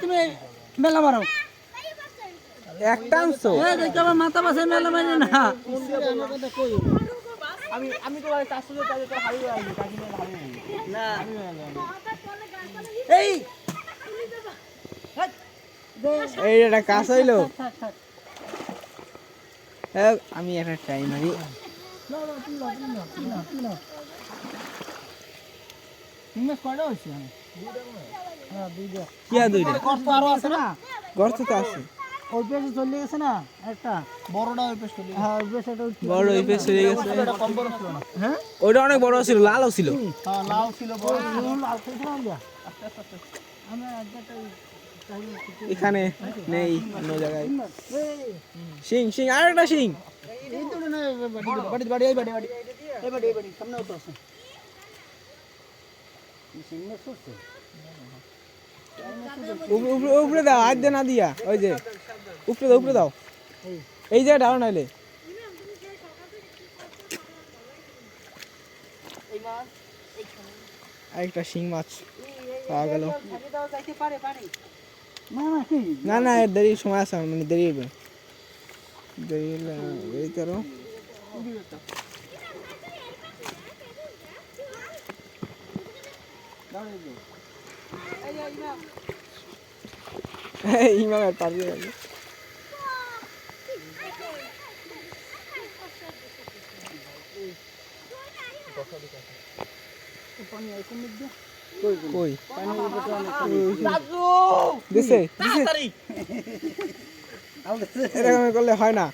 তুমি মেলা মারো একটা আনছো মাথা পাশে মেলা মারি না আমি তো এই এটা কাজ হইলো আমি একটা টাইম মারি গর্ত তো আছে ওই পেছে চলে গেছে না একটা বড়টা ওই পেছে চলে হ্যাঁ ওই পেছে বড় ওই পেছে চলে গেছে এটা কম বড় ছিল না হ্যাঁ ওইটা অনেক বড় ছিল লালও ছিল হ্যাঁ লাল ছিল বড় ছিল লাল ছিল না আমরা একটা এখানে নেই অন্য জায়গায় সিং সিং আরেকটা সিং এই তো না বাড়ি বাড়ি এই বাড়ি বাড়ি এই বাড়ি এই বাড়ি সামনে তো আছে সিং না সুসে উপরে দাও হাত দিয়ে না দিয়া ওই যে উপরে দাও এই যে ডাউন আইলে আরেকটা শিং মাছ পাওয়া গেল না না এর দেরি সময় আছে মানে দেরি হবে এই করো ইমামের পারবে কই দিছে এরকম করলে হয় না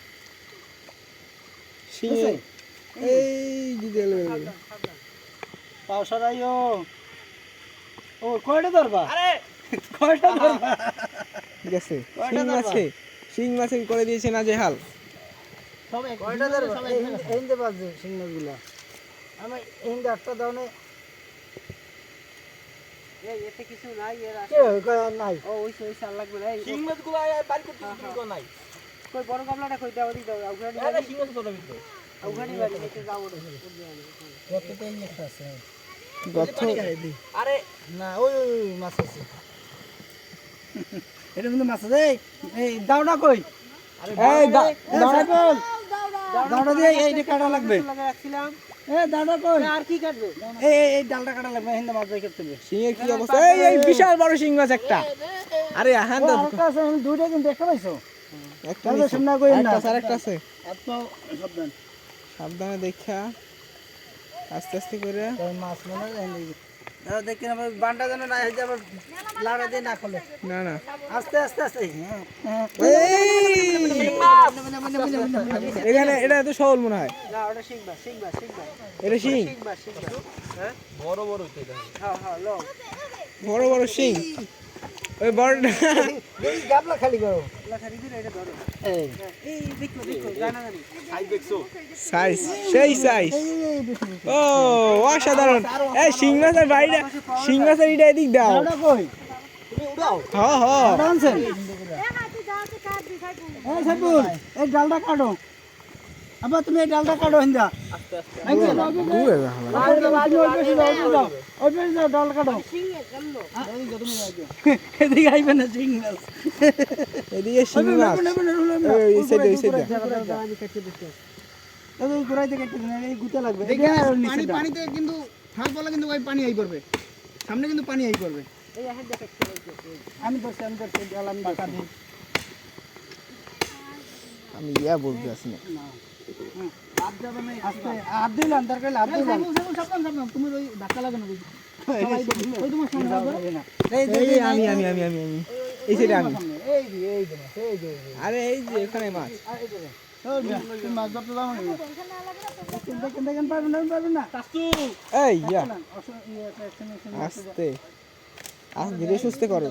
এই দিদি পাওসারাইও ও কয়টা ধরবা আরে কয়টা ধরবা গেছে শিং মাছে শিং মাছে করে দিয়েছে না যে হাল সব কয়টা ধরবা সব এন্ডে বাজে শিং মাছগুলো আমি এন্ডে আটটা দাও না এই এতে কিছু নাই এর আছে কই নাই ও ওই সাল লাগবে এই শিং মাছগুলো আর বাড়ি করতে কিছু নাই কই বড় গামলাটা কই দাও দি দাও আউগানি আরে শিং মাছ তোরা ভিতরে আউগানি বাড়ি নিতে যাও ওরে কততে এই একটা আছে গথ আরে না ওই মাছ আছে এটা কিন্তু মাছ আছে এই দাওটা কই আরে এই দাওটা বল দাওটা দিয়ে এইটা কাটা লাগবে রাখছিলাম এ দাওটা কই আর কি কাটবে এই ডালটা কাটা লাগবে হিন্দা মাছ বাই করতে হবে শিঙে কি অবস্থা এই বিশাল বড় শিং মাছ একটা আরে আহান দাও একটা আছে দুইটা কিন্তু দেখতে পাইছো একটা সামনে কই না আরেকটা আছে এত সাবধান সাবধানে দেখা আস্তে আস্তে করে মাছ মনে হয় দাও দেখেন আবার বান্ডা জানা না হয়ে যাবে লাড়া দিয়ে না খোলে না না আস্তে আস্তে আস্তে এখানে এটা তো সহল মনে হয় না ওটা শিংবা এটা শিং হ্যাঁ বড় বড় হইতে হ্যাঁ হ্যাঁ লো বড় বড় শিং ওই বড়টা এই গাবলা খালি করো গাবলা খালি দিলে এটা ধরো এই দেখো জানা জানি সাইজ দেখছো সাইজ সেই সাইজ ও অসাধারণ এই শিং মাছের বাইরে শিং মাছের এটা এদিক দাও দাও কই তুমি উড়াও হ্যাঁ হ্যাঁ ডান্সেন এই সাইবুল এই ডালটা কাটো আবার তুমি এই ডালটা কাটো হিন্দা আস্তে আস্তে দূরে যাও ওই ডাল কাটো এদিকে আইবে না শিং মাছ এদিকে শিং মাছ এই সাইডে এই গোড়াই থেকে কেটে দেন, এই গুতে লাগবে। দেখেন পানিতে কিন্তু ফাঁক বলা কিন্তু ওই পানি আই পড়বে, সামনে কিন্তু পানি আই পড়বে। আমি ধরছি আমি বাতা দিই। আমি ইয়া বলতে আসি না। হাত যাবে না, আস্তে হাত দিলাম, দরকার হাত দিলাম। সাবধান তুমি ওই ধাক্কা লাগে না। ওই তোমার সামনে লাগবে না। এই আমি এই সাইডে আমি। এই যে আরে এই যে এখানে মাছ। তুমি মাছ ধরতে যাও না। দেখেন পারবেন না। এই ইয়া আস্তে ধীরে সুস্থে করো।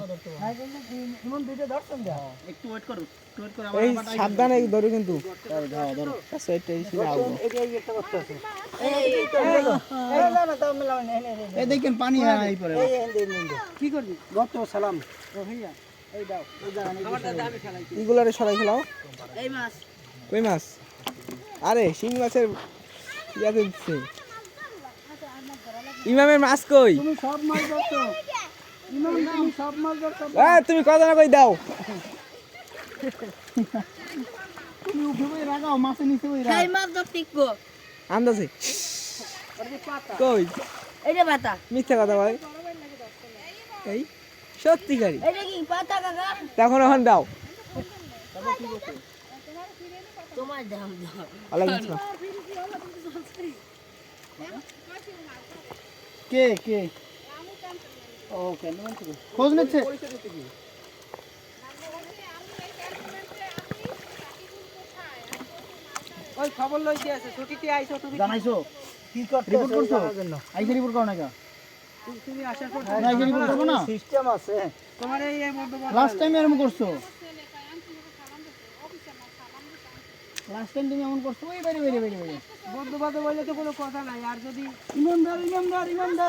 ইমন দুইটা ধরছেন যা। একটু ওয়েট করো। এই সাবধানে ধরো কিন্তু ধরো আচ্ছা এটা এসে আও এই একটা করতে আছে। না তাও মেলাও না। এই দেখেন পানি আই পড়ে। কি করবি? গত সালাম ও ভাইয়া এই দাও এই দাও আমারটা আমি ফেলাই। এগুলারে সরাই ফেলাও। এই মাছ কই মাছ? আরে শিং মাছের ইয়াতে দিচ্ছে। ইমামের মাছ কই? তুমি সব মাছ ধরছো। ইমাম তুমি সব মাছ ধরছো। তুমি কথা না কই দাও। তুমি উঠে বই রাগাও, মাছে নিচে বই রাগাও। এই মাছ তো টিকবো আন্দাজে আরে পাতা কই? এইটা পাতা মিথ্যা কথা ভাই। এই সত্যিকারী এইটা কি পাতা কাকা এখন দাও। তোমার দাম দাও ওয়ালাইকুম আসসালাম। কে ও কেন খোঁজ নিচ্ছে? ওই খবর লইতে আছে ছুটিতে আইছো তুমি জানাইছো? কি করতে রিপোর্ট করছো? আইসে রিপোর্ট করো না কা? তুমি আসার পর না আইসে রিপোর্ট করবো না? সিস্টেম আছে তোমার এই বন্ধু লাস্ট টাইম এরকম করছো? লাস্ট টাইম তুমি এমন করছো? ওই বাইরে বন্ধু বান্ধব বলে তো কোনো কথা নাই আর যদি ইমানদার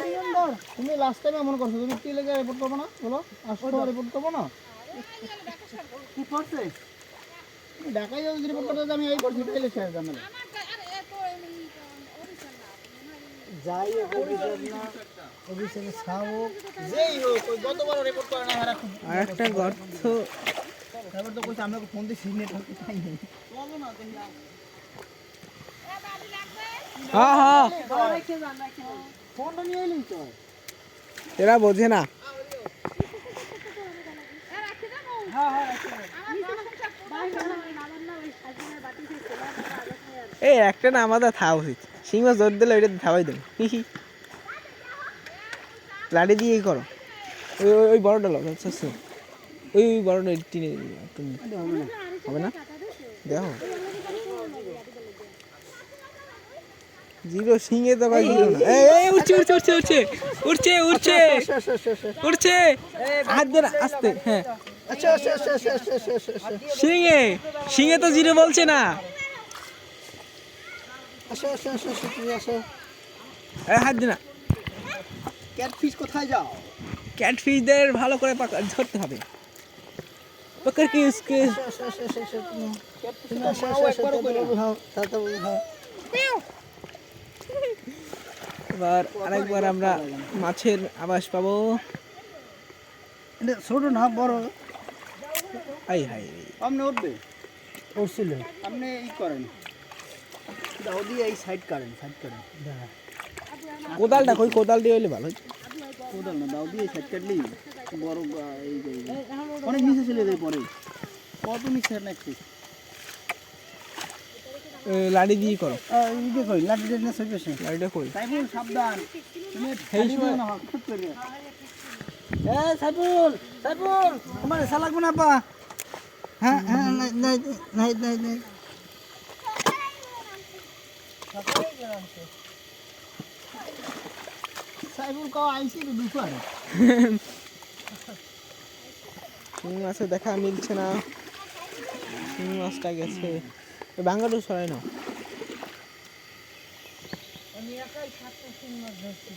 তুমি লাস্ট টাইম এমন করছো, তুমি কি লেগে রিপোর্ট করবো না? বলো আসো রিপোর্ট করবো না? কি করছে তুমি ঢাকায় যদি রিপোর্ট করতে আমি এই করছি তাইলে শেষ ঝামেলা। যাই অভিযোগ না অভিযোগে শাবক যেই হোক ওই গতবার রিপোর্ট করে না এরা খুব আর একটা গর্ত তারপর তো কইছে আমরা ফোন দিয়ে সিগনেট পাই নাই। হ্যাঁ ফোনটা নিয়ে এলি তো এরা বোঝে না। এই একটা না আমাদের থাকা উচিত। শিং মাছ ধর দিলে ওইটা থাবাই দেবে। লাড়ি দিয়েই করো। ওই বড়টা লোক আচ্ছা ওই বড়টা টিনে তুমি হবে না দেখো জিরো শিঙে তো ভাই জিরো না। এই উঠছে হাত ধরে আস্তে। হ্যাঁ আচ্ছা শিঙে তো জিরো বলছে না। তুমি আসো হাত দে না। ক্যাটফিশ কোথায় যাও ক্যাটফিশদের ভালো করে ধরতে হবে। পকড় কি উসকে এবার আরেকবার আমরা মাছের আবাস পাবো। ছোট না বড় হাই হাই আপনি উঠবে উঠছিল আপনি ই করেন দাও দিয়ে এই সাইড করেন কোদালটা কই? কোদাল দিয়ে হইলে ভালো হতো। কোদাল না দাও দিয়ে সাইড কাটলেই বড় এই যে অনেক নিচে চলে যায় পরে কত নিচে নাকি লাড়ি দিয়ে করো। ইয়ে কই লাঠি না সই পেছে লাড়িটা কই? সাইফুল সাবধান তুমি এই সময় না হঠাৎ করে সাইফুল তোমার এসা লাগবে না পা হ্যাঁ নাই সাইফুল কাও আইসি তো দুপুর শিং মাছের দেখা মিলছে না। শিং মাছটা গেছে। বাঙ্গালুর সরাই না। আমি একাই সাতটা সিং মাছ ধরছি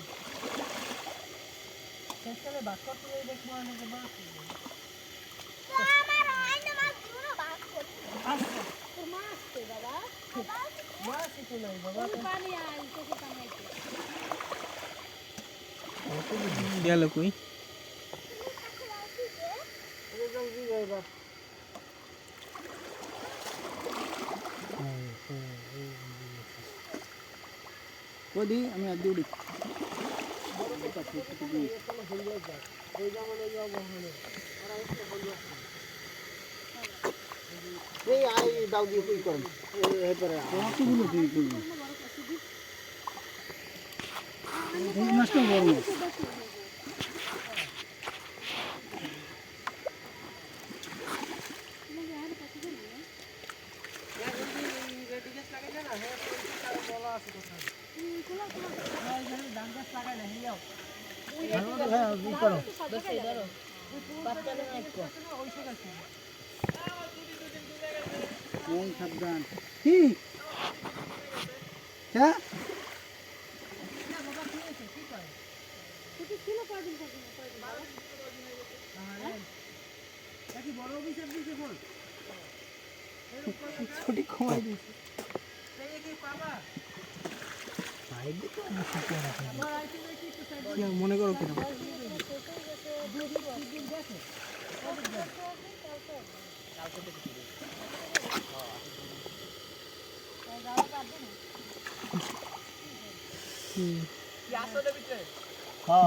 শেষকালে বাস করতে দেখবো অনেকে মাছ গেল কই? উঠি আমি আর দিয়ে উঠি এই আই দাও দিয়ে কই করেন এই পরে আমাকে বলো তুই কই এই মাছটা বড় মাছ সাবধান কি হ্যাঁ ছুটি কমাই দিয়েছে মনে করো কিনা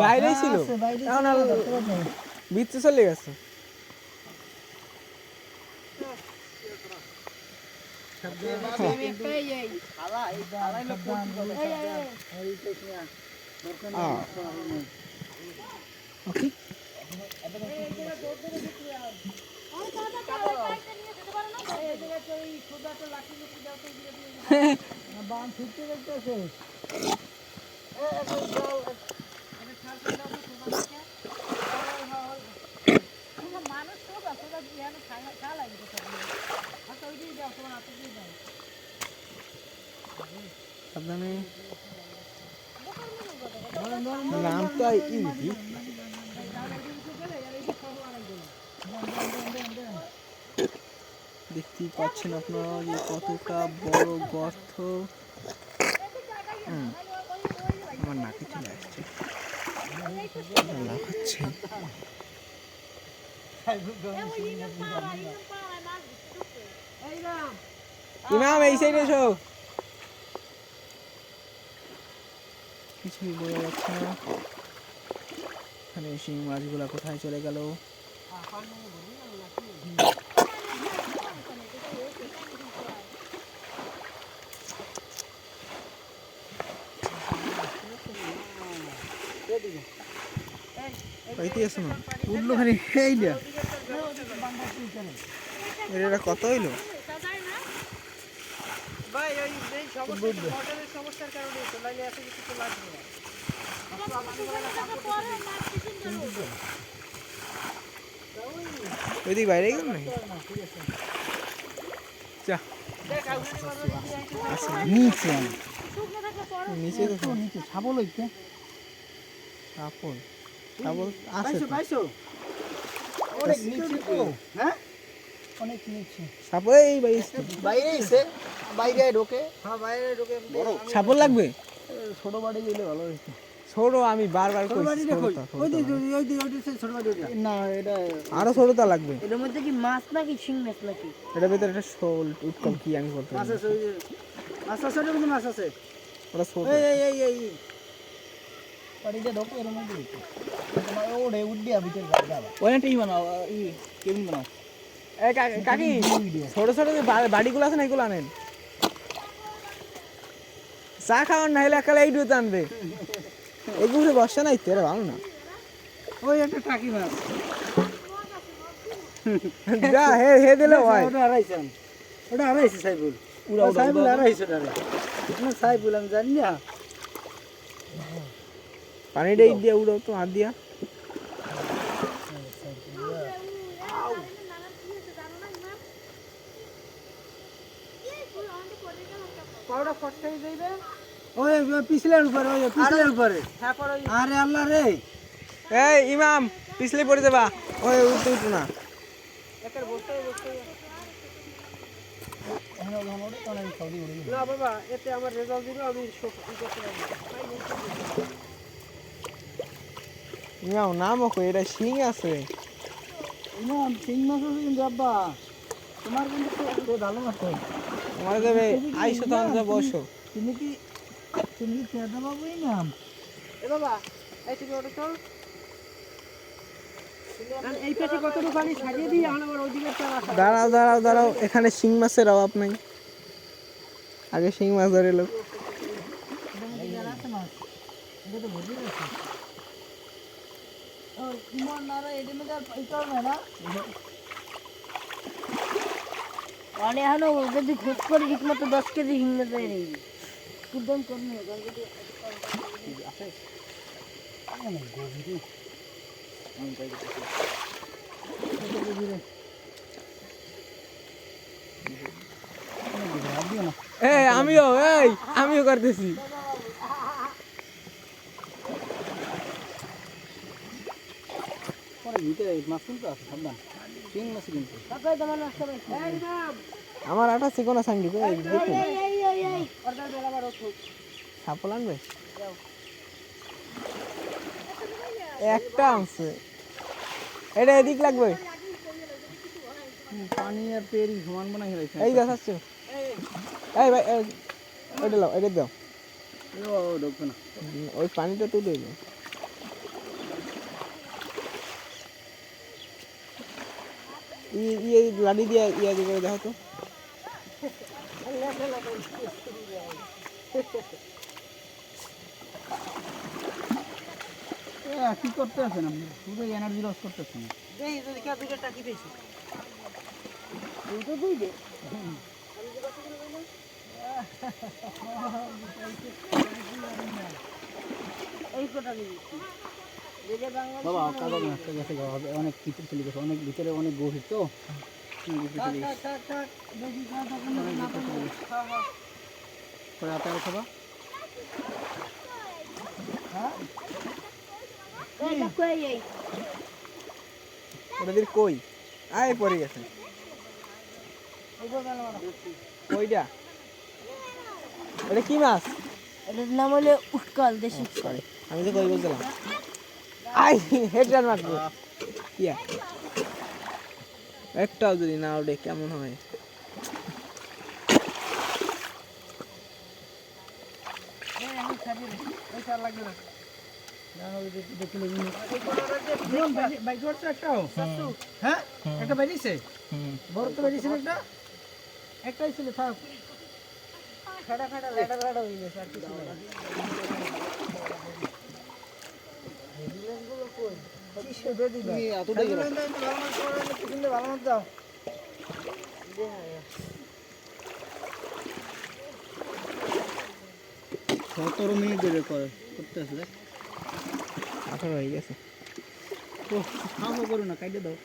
বাইরে ছিল এখন আর ভিতরে চলে গেছে সাবধানে নাম তো ইজি দেখতেই পাচ্ছেন আপনারা যে কতটা বড় গর্ত আমার নাকে চলে আসছে লাফাচ্ছে ইমাম এই সাইডে এসো কিছুই বোঝা যাচ্ছে না এখানে শিং মাছগুলা কোথায় চলে গেল উঠলো খালি এই দেখ এটা কত হইলো ভাই ওই এই মোটরের সমস্যার কারণে তো লাইলে এত কিছু তো লাগবে না ওইদিকে বাইরে গেল নাকি যা নিচে নিচে তো নিচে ছাবল হইতে আপন ছাগল আছে তো। পাইছো অনেক নিচে তো হ্যাঁ অনেক নিচে সাপ এই বাইরে এসে বাইরে ঢোকে হ্যাঁ বাইরে ঢুকে বড় সাপল লাগবে ছোট বাড়ি গেলে ভালো হইতো ছোট আমি বারবার ছোট কইছি বাড়ি দেখো ছোটটা, ওই ছোটটা যে লাগবে। ওই যে ছোট বাড়ি ওটা না এটা আরো ছোটটা লাগবে এর মধ্যে কি মাছ নাকি শিং মাছ নাকি এটার ভিতরে একটা শোল উৎকল কি আমি বলতে মাছ পারি আছে ওই যে মাছ আছে ওটার মধ্যে মাছ আছে ওটা ছোট এই এই এই এই বাড়িতে ঢোকে এর মধ্যে ঢোকে তোমার ওড়ে উড়িয়া ভিতরে যাবে ওখানে টিম বানাও ই কেবিন বানাও এই কাকি ছোট ছোট যে বাড়িগুলো আছে না এগুলো আনেন চা খাওয়ার না হলে একালে এইটু আনবে এগুলো বসে নাই তেরে ভালো না ওই একটা টাকি মাছ যা হে হে দিলে হয় ওটা হারাইছে সাইবুল সাইবুল হারাইছে ওটা না সাইবুল আমি জানি না পানিটা এই দিয়ে উড়ো তো হাত দিয়া পাউডার ফটকাই যাইবে ওই পিছলের উপরে ওই পিছলের উপরে আরে আল্লাহ রে এই ইমাম পিছলে পড়ে যাবা ওই উঠতে উঠো না না বাবা এতে আমার রেজাল্ট দিল আমি ইমাম নামও কই এটা শিং আছে না তিন মাস হচ্ছে কিন্তু আব্বা তোমার কিন্তু ভালো মাছ তোমার দেবে আইসো তখন যা বসো তুমি কি তুমি কেদা বাবুই নাম এ বাবা এই তুমি ওটা চল এই পেটে কতটুকু পানি সাজিয়ে দিই এখন আবার ওইদিকে দাঁড়াও দাঁড়াও দাঁড়াও, এখানে শিং মাছের অভাব নাই, আগে শিং মাছ ধরে লোক। মানে এখনো যদি খোঁজ করে ঠিক মতো 10 কেজি হিংনা যায় নেই একদম কমে আমিও করতেছি। আমার আটা চিকনা সাঙ্গি সাপল আনবে একটা আছে, এটা এদিক লাগবে। পানি আর পেরি সমান বানাই রাখছে এই গাছ আসছে, এই ভাই ওইটা লাও, এটা দাও, ও ঢুকবে না ওই পানিটা তুলে দাও। লাঠি দিয়ে ইয়া দিয়ে দেখো তো। কি করতে আছেন আপনি? শুধু এনার্জি লস করতেছেন। এই যদি কে দুটো টাকি পেয়েছি এই কোটা নিয়ে বাবা কাদা মাছটা গেছে হবে অনেক কিছু চলে গেছে, অনেক ভিতরে অনেক গভীর তো ওটা দিয়ে কই আয় পড়ে গেছে কইটা, এটা কি মাছ? এটার নাম হলো উটকল, দেশি উটকল। আমি তো কই বলছিলাম আই হেডরান মারবো ইয়া, একটাও যদি না ওঠে কেমন হয়? হ্যাঁ একটা বেরিয়েছে বড় তো বেরিয়েছে একটা একটাই ছিল থাক খাড়া খাড়া লেটা লেটা হয়ে গেছে আর কিছু না সতেরো মিনিট ধরে করতে আসলে 18 হয়ে গেছে। করো না কাইটে দাও।